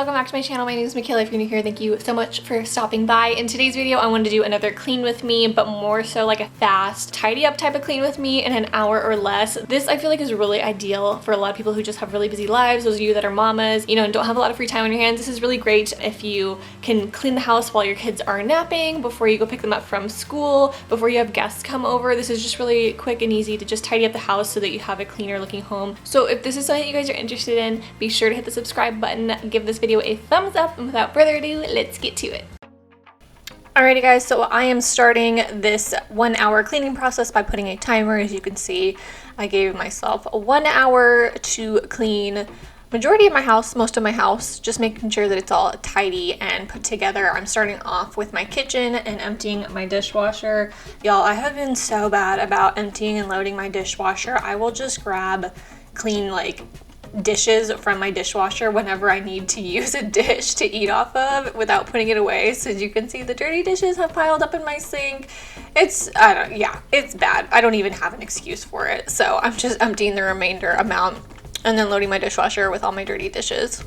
welcome back to my channel. My name is Michaela. If you're new here, thank you so much for stopping by. In today's video, I wanted to do another clean with me, but more so like a fast, tidy up type of clean with me in an hour or less. This I feel like is really ideal for a lot of people who just have really busy lives. Those of you that are mamas, you know, and don't have a lot of free time on your hands. This is really great if you can clean the house while your kids are napping, before you go pick them up from school, before you have guests come over. This is just really quick and easy to just tidy up the house so that you have a cleaner looking home. So if this is something you guys are interested in, be sure to hit the subscribe button, give this video a thumbs up, and without further ado, let's get to it. Alrighty guys, so I am starting this 1 hour cleaning process by putting a timer. As you can see, I gave myself 1 hour to clean majority of my house, most of my house, just making sure that it's all tidy and put together. I'm starting off with my kitchen and emptying my dishwasher. Y'all, I have been so bad about emptying and loading my dishwasher. I will just grab clean like dishes from my dishwasher whenever I need to use a dish to eat off of without putting it away. So as you can see, the dirty dishes have piled up in my sink. It's bad. I don't even have an excuse for it. So I'm just emptying the remainder amount and then loading my dishwasher with all my dirty dishes.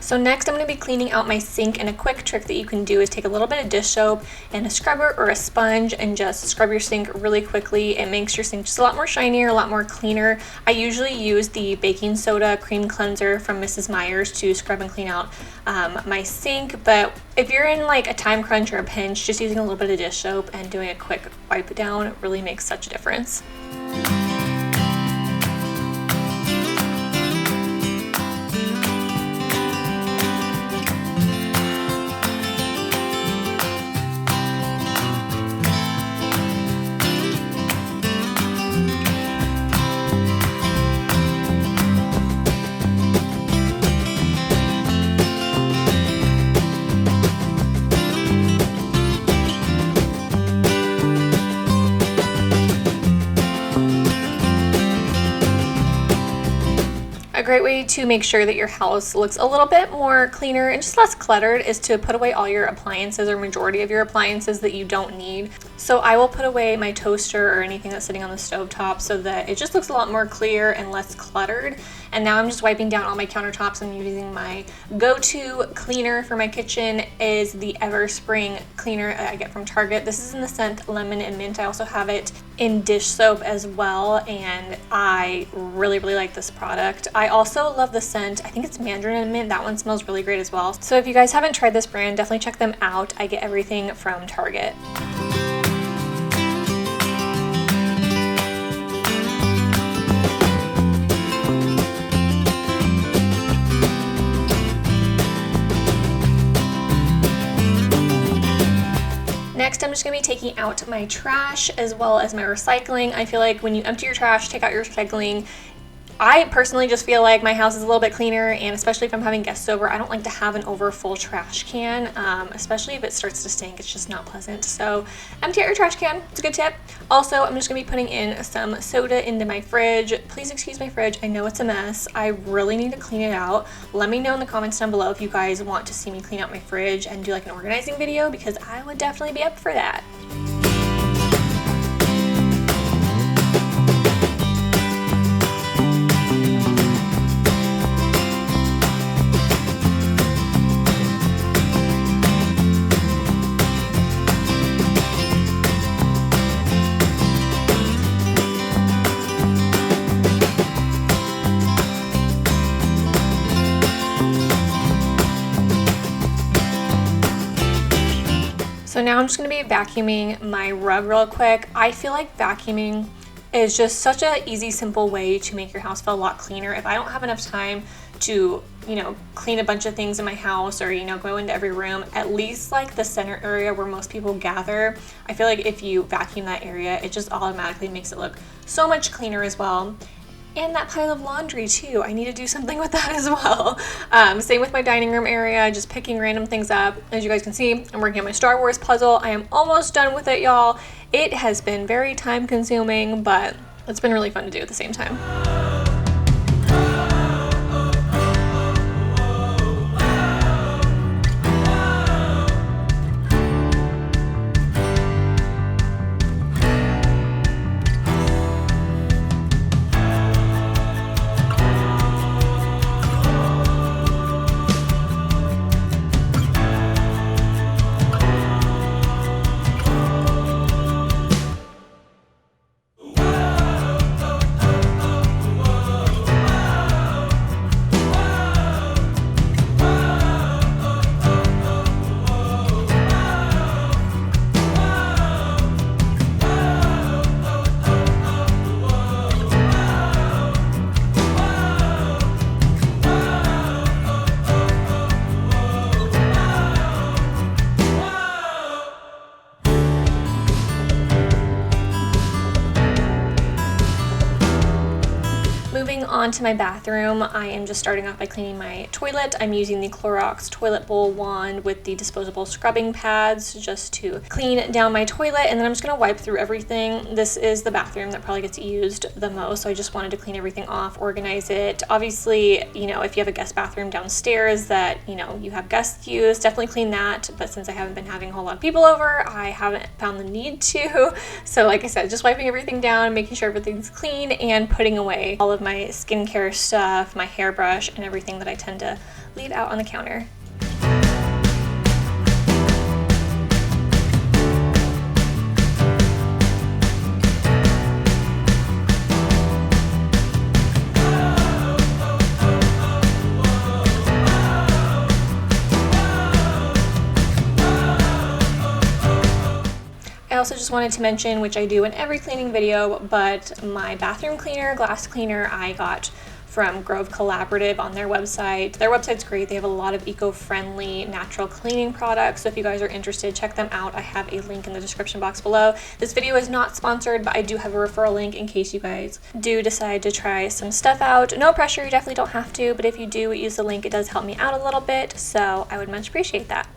So next I'm going to be cleaning out my sink, and a quick trick that you can do is take a little bit of dish soap and a scrubber or a sponge and just scrub your sink really quickly. It makes your sink just a lot more shinier, a lot more cleaner. I usually use the baking soda cream cleanser from Mrs. Meyer's to scrub and clean out my sink, but if you're in like a time crunch or a pinch, just using a little bit of dish soap and doing a quick wipe down really makes such a difference. A great way to make sure that your house looks a little bit more cleaner and just less cluttered is to put away all your appliances, or majority of your appliances that you don't need. So I will put away my toaster or anything that's sitting on the stovetop so that it just looks a lot more clear and less cluttered. And now I'm just wiping down all my countertops. I'm using my go-to cleaner for my kitchen is the Everspring cleaner I get from Target. This is in the scent lemon and mint. I also have it in dish soap as well, and I really like this product. I also love the scent, I think it's mandarin and mint. That one smells really great as well. So if you guys haven't tried this brand, definitely check them out. I get everything from Target. Next, I'm just going to be taking out my trash as well as my recycling. I feel like when you empty your trash, take out your recycling, I personally just feel like my house is a little bit cleaner, and especially if I'm having guests over, I don't like to have an over full trash can, especially if it starts to stink. It's just not pleasant. So empty out your trash can. It's a good tip. Also, I'm just going to be putting in some soda into my fridge. Please excuse my fridge. I know it's a mess. I really need to clean it out. Let me know in the comments down below if you guys want to see me clean out my fridge and do like an organizing video, because I would definitely be up for that. So now I'm just going to be vacuuming my rug real quick. I feel like vacuuming is just such an easy, simple way to make your house feel a lot cleaner. If I don't have enough time to, you know, clean a bunch of things in my house or, you know, go into every room, at least like the center area where most people gather, I feel like if you vacuum that area, it just automatically makes it look so much cleaner as well. And that pile of laundry too. I need to do something with that as well. Same with my dining room area, just picking random things up. As you guys can see, I'm working on my Star Wars puzzle. I am almost done with it, y'all. It has been very time consuming, but it's been really fun to do at the same time. Moving on to my bathroom, I am just starting off by cleaning my toilet. I'm using the Clorox toilet bowl wand with the disposable scrubbing pads just to clean down my toilet, and then I'm just going to wipe through everything. This is the bathroom that probably gets used the most, so I just wanted to clean everything off, organize it. Obviously, you know, if you have a guest bathroom downstairs that, you know, you have guests use, definitely clean that, but since I haven't been having a whole lot of people over, I haven't found the need to. So like I said, just wiping everything down, making sure everything's clean, and putting away all of my skincare stuff, my hairbrush, and everything that I tend to leave out on the counter. I also just wanted to mention, which I do in every cleaning video, but my bathroom cleaner, glass cleaner, I got from Grove Collaborative on their website. Their website's great. They have a lot of eco-friendly natural cleaning products, so if you guys are interested, check them out. I have a link in the description box below. This video is not sponsored, but I do have a referral link in case you guys do decide to try some stuff out. No pressure, you definitely don't have to, but if you do use the link, it does help me out a little bit, so I would much appreciate that.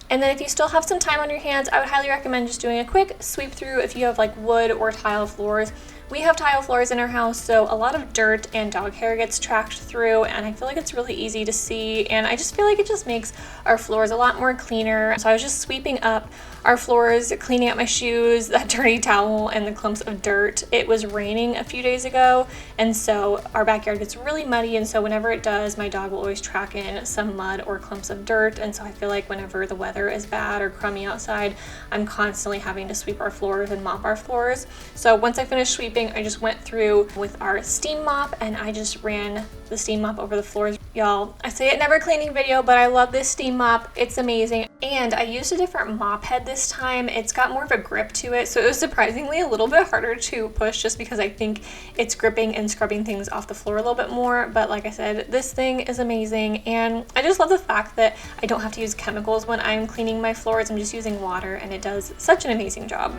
And then if you still have some time on your hands, I would highly recommend just doing a quick sweep through if you have like wood or tile floors. We have tile floors in our house, so a lot of dirt and dog hair gets tracked through, and I feel like it's really easy to see, and I just feel like it just makes our floors a lot more cleaner. So I was just sweeping up our floors, cleaning up my shoes, that dirty towel, and the clumps of dirt. It was raining a few days ago, and so our backyard gets really muddy, and so whenever it does, my dog will always track in some mud or clumps of dirt, and so I feel like whenever the weather is bad or crummy outside, I'm constantly having to sweep our floors and mop our floors. So once I finished sweeping, I just went through with our steam mop and I just ran the steam mop over the floors. Y'all, I say it never cleaning video, but I love this steam mop. It's amazing. And I used a different mop head this time. It's got more of a grip to it, so it was surprisingly a little bit harder to push just because I think it's gripping and scrubbing things off the floor a little bit more. But like I said, this thing is amazing, and I just love the fact that I don't have to use chemicals when I'm cleaning my floors. I'm just using water, and it does such an amazing job.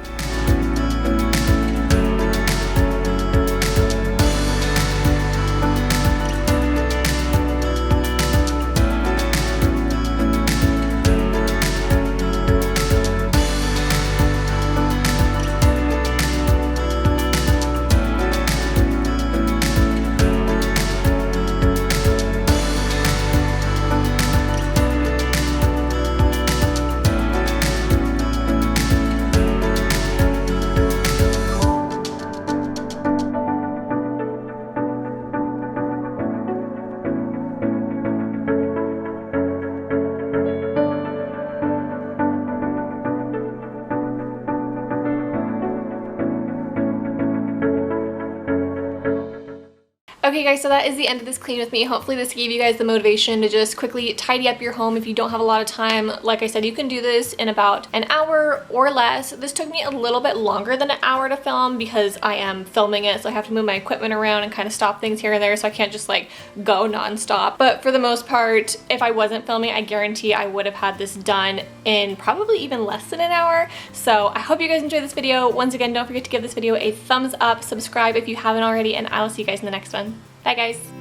Okay guys, so that is the end of this clean with me. Hopefully this gave you guys the motivation to just quickly tidy up your home if you don't have a lot of time. Like I said, you can do this in about an hour or less. This took me a little bit longer than an hour to film because I am filming it, so I have to move my equipment around and kind of stop things here and there, so I can't just like go non-stop. But for the most part, if I wasn't filming, I guarantee I would have had this done in probably even less than an hour. So I hope you guys enjoyed this video. Once again, don't forget to give this video a thumbs up, subscribe if you haven't already, and I will see you guys in the next one. Bye guys.